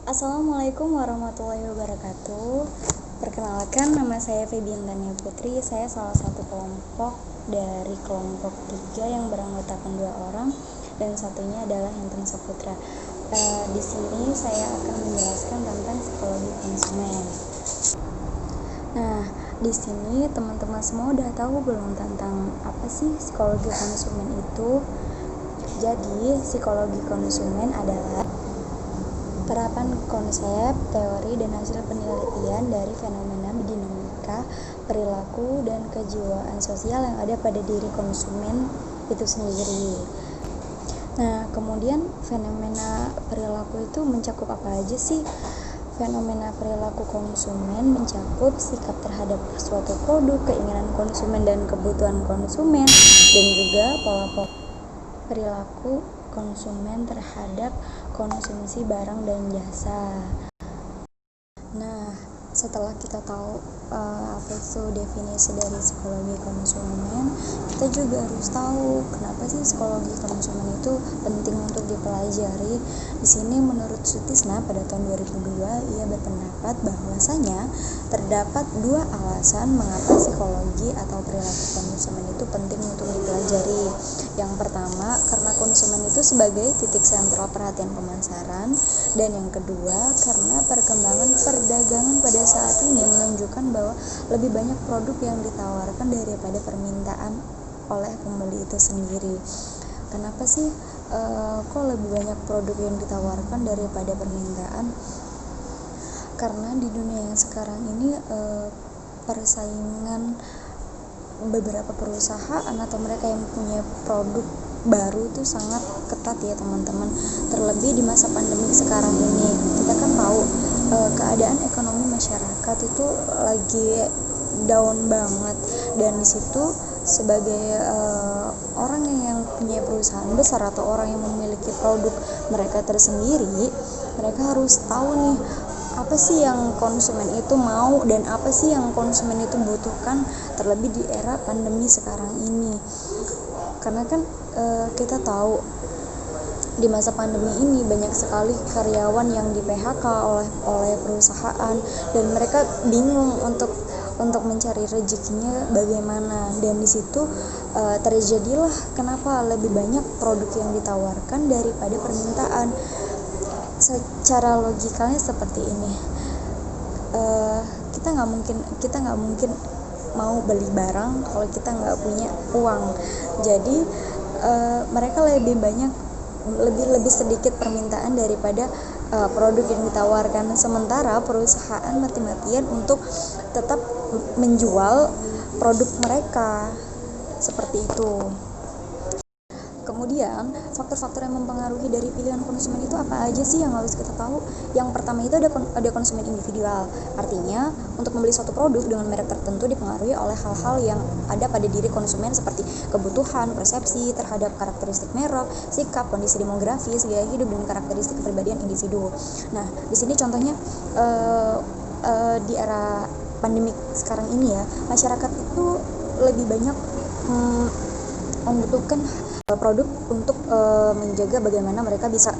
Assalamualaikum warahmatullahi wabarakatuh. Perkenalkan, nama saya Febian Tania Putri. Saya salah satu kelompok dari kelompok 3 yang beranggotakan 2 orang dan satunya adalah Henten Saputra. Di sini saya akan menjelaskan tentang psikologi konsumen. Nah, di sini teman-teman semua udah tahu belum tentang apa sih psikologi konsumen itu? Jadi, psikologi konsumen adalah terapan konsep, teori, dan hasil penelitian dari fenomena dinamika, perilaku, dan kejiwaan sosial yang ada pada diri konsumen itu sendiri. Nah, kemudian fenomena perilaku itu mencakup apa aja sih? Fenomena perilaku konsumen mencakup sikap terhadap suatu produk, keinginan konsumen dan kebutuhan konsumen, dan juga pola perilaku konsumen terhadap konsumsi barang dan jasa. Nah, setelah kita tahu apa itu definisi dari psikologi konsumen, kita juga harus tahu kenapa sih psikologi konsumen itu penting untuk dipelajari. Di sini menurut Sutisna pada tahun 2002 ia berpendapat bahwasanya terdapat 2 alasan mengapa psikologi atau perilaku konsumen itu penting untuk dipelajari. Yang pertama, karena konsumen itu sebagai titik sentral perhatian pemasaran, dan yang kedua, karena perkembangan perdagangan pada saat ini menunjukkan bahwa lebih banyak produk yang ditawarkan daripada permintaan oleh pembeli itu sendiri. Kenapa sih kok lebih banyak produk yang ditawarkan daripada permintaan? Karena di dunia yang sekarang ini persaingan beberapa perusahaan atau mereka yang punya produk baru itu sangat ketat ya teman-teman. Terlebih di masa pandemi sekarang ini, kita kan tahu keadaan ekonomi masyarakat itu lagi down banget, dan di situ sebagai orang yang punya perusahaan besar atau orang yang memiliki produk mereka tersendiri, mereka harus tahu nih apa sih yang konsumen itu mau dan apa sih yang konsumen itu butuhkan, terlebih di era pandemi sekarang ini. Karena kan kita tahu di masa pandemi ini banyak sekali karyawan yang di PHK oleh perusahaan, dan mereka bingung untuk mencari rezekinya bagaimana, dan di situ terjadilah kenapa lebih banyak produk yang ditawarkan daripada permintaan. Secara logikanya seperti ini, kita nggak mungkin mau beli barang kalau kita nggak punya uang. Jadi mereka lebih sedikit permintaan daripada produk yang ditawarkan, sementara perusahaan mati-matian untuk tetap menjual produk mereka seperti itu. Kemudian faktor-faktor yang mempengaruhi dari pilihan konsumen itu apa aja sih yang harus kita tahu? Yang pertama itu ada konsumen individual. Artinya untuk membeli suatu produk dengan merek tertentu dipengaruhi oleh hal-hal yang ada pada diri konsumen seperti kebutuhan, persepsi terhadap karakteristik merek, sikap, kondisi demografis, gaya hidup, dan karakteristik kepribadian individu. Nah, di sini contohnya di era pandemik sekarang ini ya, masyarakat itu lebih banyak membutuhkan produk untuk menjaga bagaimana mereka bisa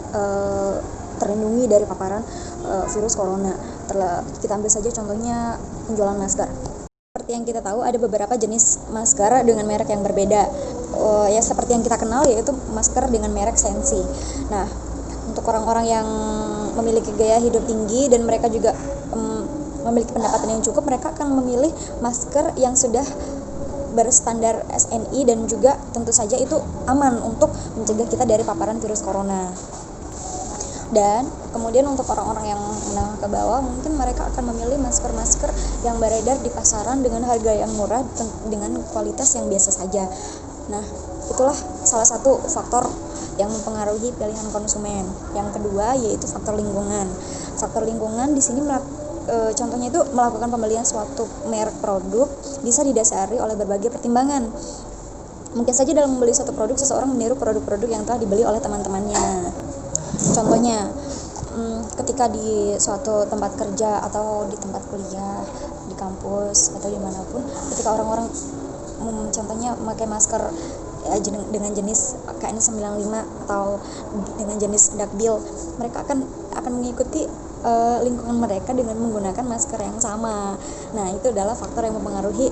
terlindungi dari paparan virus corona. Kita ambil saja contohnya penjualan masker. Seperti yang kita tahu, ada beberapa jenis masker dengan merek yang berbeda. Ya seperti yang kita kenal, yaitu masker dengan merek Sensi. Nah, untuk orang-orang yang memiliki gaya hidup tinggi dan mereka juga memiliki pendapatan yang cukup, mereka akan memilih masker yang sudah berstandar SNI dan juga tentu saja itu aman untuk mencegah kita dari paparan virus corona. Dan kemudian untuk orang-orang yang menengah ke bawah, mungkin mereka akan memilih masker-masker yang beredar di pasaran dengan harga yang murah dengan kualitas yang biasa saja. Nah, itulah salah satu faktor yang mempengaruhi pilihan konsumen. Yang kedua yaitu faktor lingkungan. Faktor lingkungan di sini contohnya itu melakukan pembelian suatu merek produk bisa didasari oleh berbagai pertimbangan. Mungkin saja dalam membeli suatu produk, seseorang meniru produk-produk yang telah dibeli oleh teman-temannya. Contohnya, ketika di suatu tempat kerja atau di tempat kuliah, di kampus atau dimanapun, ketika orang-orang contohnya memakai masker dengan jenis KN95 atau dengan jenis Dakbil, mereka akan mengikuti lingkungan mereka dengan menggunakan masker yang sama. Nah, itu adalah faktor yang mempengaruhi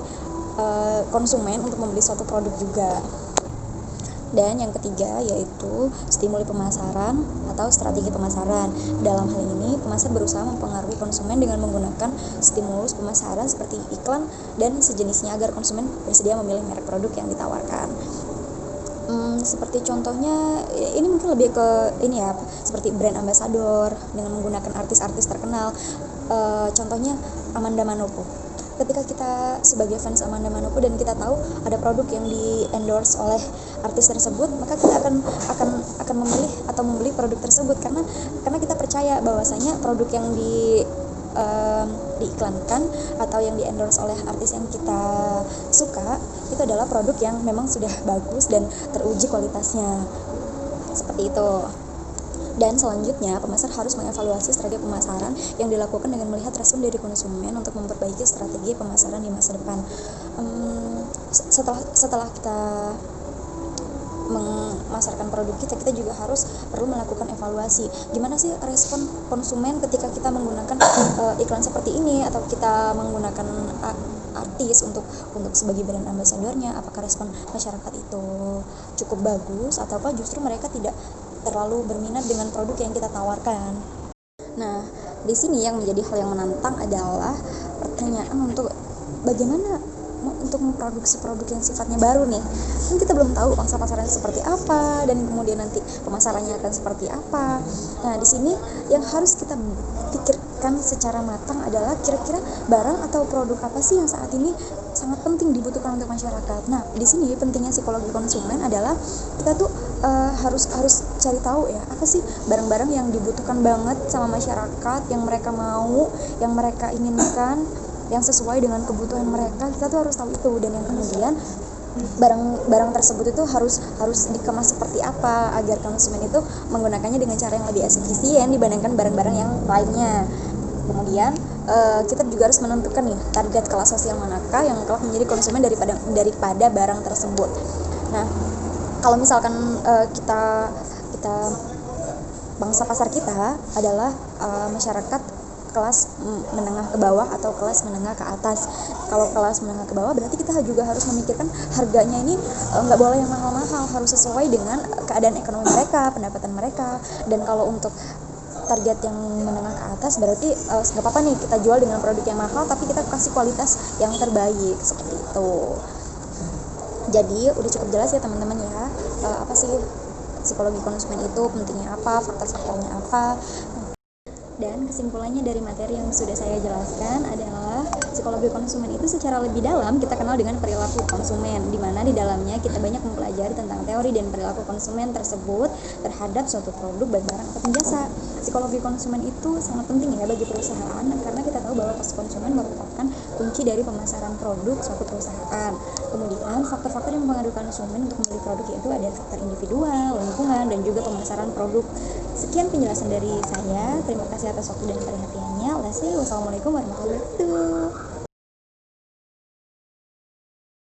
konsumen untuk membeli suatu produk juga. Dan yang ketiga yaitu stimuli pemasaran atau strategi pemasaran. Dalam hal ini, pemasar berusaha mempengaruhi konsumen dengan menggunakan stimulus pemasaran seperti iklan dan sejenisnya agar konsumen bersedia memilih merek produk yang ditawarkan. Seperti contohnya, ini mungkin lebih ke ini ya, seperti brand ambassador dengan menggunakan artis-artis terkenal. Contohnya Amanda Manopo. Ketika kita sebagai fans Amanda Manopo dan kita tahu ada produk yang di endorse oleh artis tersebut, maka kita akan memilih atau membeli produk tersebut karena kita percaya bahwasanya produk yang diiklankan atau yang di endorse oleh artis yang kita suka itu adalah produk yang memang sudah bagus dan teruji kualitasnya, seperti itu. Dan selanjutnya, pemasar harus mengevaluasi strategi pemasaran yang dilakukan dengan melihat respon dari konsumen untuk memperbaiki strategi pemasaran di masa depan. Setelah kita memasarkan produk kita juga harus perlu melakukan evaluasi. Gimana sih respon konsumen ketika kita menggunakan iklan seperti ini atau kita menggunakan artis untuk sebagai brand ambassadornya? Apakah respon masyarakat itu cukup bagus ataukah justru mereka tidak terlalu berminat dengan produk yang kita tawarkan? Nah, di sini yang menjadi hal yang menantang adalah pertanyaan untuk bagaimana untuk memproduksi produk yang sifatnya baru nih. Kan kita belum tahu pangsa pasarnya seperti apa dan kemudian nanti pemasarannya akan seperti apa. Nah, di sini yang harus kita pikirkan secara matang adalah kira-kira barang atau produk apa sih yang saat ini sangat penting dibutuhkan untuk masyarakat. Nah, di sini pentingnya psikologi konsumen adalah kita tuh harus cari tahu ya, apa sih barang-barang yang dibutuhkan banget sama masyarakat, yang mereka mau, yang mereka inginkan, yang sesuai dengan kebutuhan mereka. Kita tuh harus tahu itu, dan yang kemudian barang tersebut itu harus dikemas seperti apa agar konsumen itu menggunakannya dengan cara yang lebih efisien dibandingkan barang-barang yang lainnya. Kemudian kita juga harus menentukan nih target kelas sosial manakah yang kelak menjadi konsumen daripada barang tersebut. Nah, kalau misalkan kita bangsa pasar kita adalah masyarakat kelas menengah ke bawah atau kelas menengah ke atas. Kalau kelas menengah ke bawah berarti kita juga harus memikirkan harganya ini nggak boleh yang mahal-mahal, harus sesuai dengan keadaan ekonomi mereka, pendapatan mereka. Dan kalau untuk target yang menengah ke atas berarti nggak apa-apa nih kita jual dengan produk yang mahal tapi kita kasih kualitas yang terbaik, seperti itu. Jadi udah cukup jelas ya teman-teman ya, apa sih psikologi konsumen itu, pentingnya apa, faktor-faktornya apa. Dan kesimpulannya dari materi yang sudah saya jelaskan adalah psikologi konsumen itu secara lebih dalam kita kenal dengan perilaku konsumen, di mana di dalamnya kita banyak mempelajari tentang teori dan perilaku konsumen tersebut terhadap suatu produk, baik barang ataupun jasa. Psikologi konsumen itu sangat penting ya bagi perusahaan karena kita tahu bahwa konsumen merupakan kunci dari pemasaran produk suatu perusahaan. Kemudian faktor-faktor yang mempengaruhi konsumen untuk membeli produk yaitu ada faktor individual, lingkungan, dan juga pemasaran produk. Sekian penjelasan dari saya. Terima kasih atas waktu dan perhatiannya. Wassalamualaikum warahmatullahi wabarakatuh.